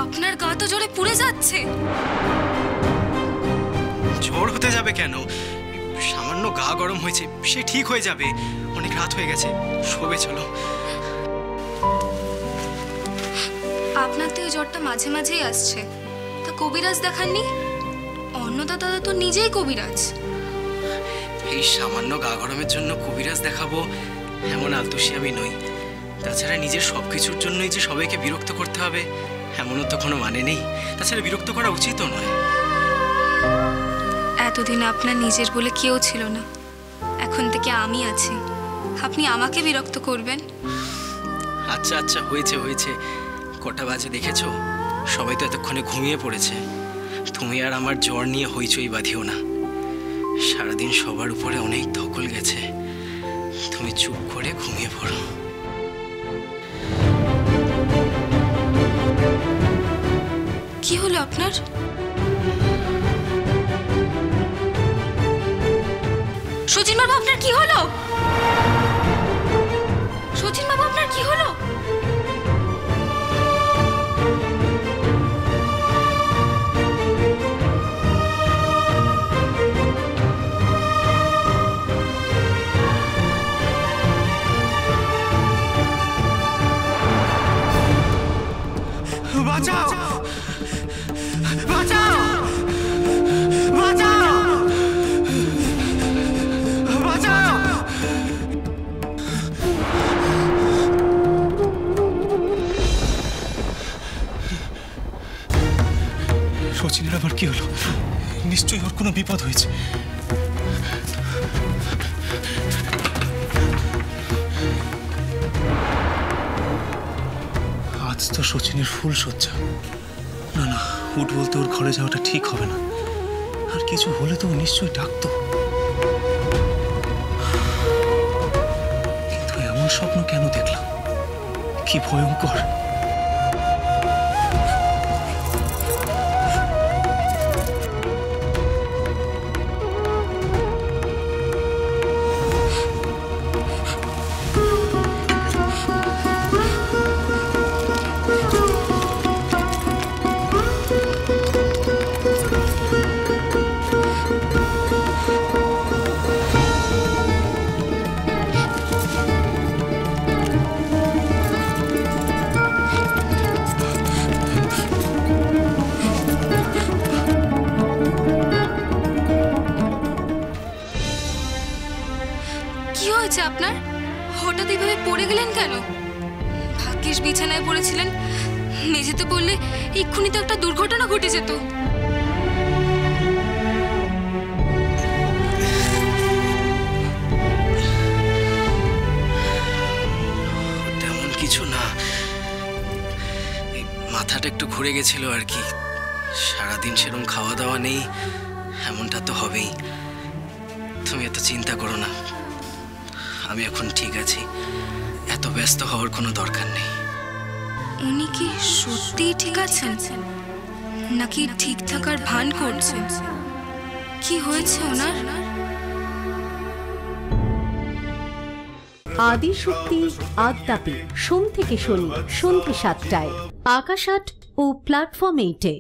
আপনার গা তো জ্বরে পুড়ে যাচ্ছে। জ্বর হতে যাবে কেন? সামান্য গা গরম হয়েছে, সে ঠিক হয়ে যাবে। অনেক রাত হয়ে গেছে, শোবে চলো। আপনার তো এই জ্বরটা মাঝে মাঝেই আসছে, তা কবিরাজ দেখাননি? অন্নদা দাদা তো নিজেই কবিরাজ। এই সামান্য গা গরমের জন্য কবিরাজ দেখাবো এমন আলতুষি আমি নই। তাছাড়া নিজের সবকিছুর জন্যই যে সবাইকে বিরক্ত করতে হবে এমনও তো কোনো মানে নেই। তাছাড়া বিরক্ত করা উচিতও নয়। এতদিন আপনার নিজের বলে কেউ ছিল না, এখন থেকে আমি আছি, আপনি আমাকে বিরক্ত করবেন? আচ্ছা আচ্ছা, হয়েছে হয়েছে। কটা বাজে দেখেছো? সবাই তো এতক্ষণে ঘুমিয়ে পড়েছে। তুমি আর আমার জ্বর নিয়ে হইচই বাঁধিও না। সারাদিন সবার উপরে অনেক ধকল গেছে, তুমি চুপ করে ঘুমিয়ে পড়ো। কি হলো আপনার? সচিন বাবু, আপনার কি হলো? সচিন বাবু, আপনার কি হলো? বাঁচাও! বাঁচাও! বাঁচাও! বাঁচাও! সচিনের আবার কি হলো? নিশ্চয়ই ওর কোনো বিপদ হয়েছে। আজ তো সচিনের ফুল সজ্জা। না না, উঠ বলতে ওর ঘরে যাওয়াটা ঠিক হবে না। আর কিছু হলে তো ও নিশ্চয়ই ডাকতো। কিন্তু এমন স্বপ্ন কেন দেখলাম? কি ভয়ঙ্কর! আপনার হঠাৎ এইভাবে পড়ে গেলেন কেন? ভাগ্যিস বিছানায় পড়েছিলেন, মেঝেতে পড়লে এক্ষুনি তো একটা দুর্ঘটনা ঘটে যেত। তেমন কিছু না, মাথাটা একটু ঘুরে গেছিল আর কি। সারাদিন সেরকম খাওয়া দাওয়া নেই, এমনটা তো হবেই। তুমি এত চিন্তা করো না, আমি এখন ঠিক আছি। এত ব্যস্ত হওয়ার কোনো দরকার নেই। উনি কি সত্যিই ঠিক আছেন নাকি ঠিক থাকার ভান করছেন? কি হয়েছে ওনার? আদিশক্তি আদ্যাপি সোম থেকে শনি সন্ধ্যে ৭টায় আকাশ আট ও প্ল্যাটফর্ম 8-এ।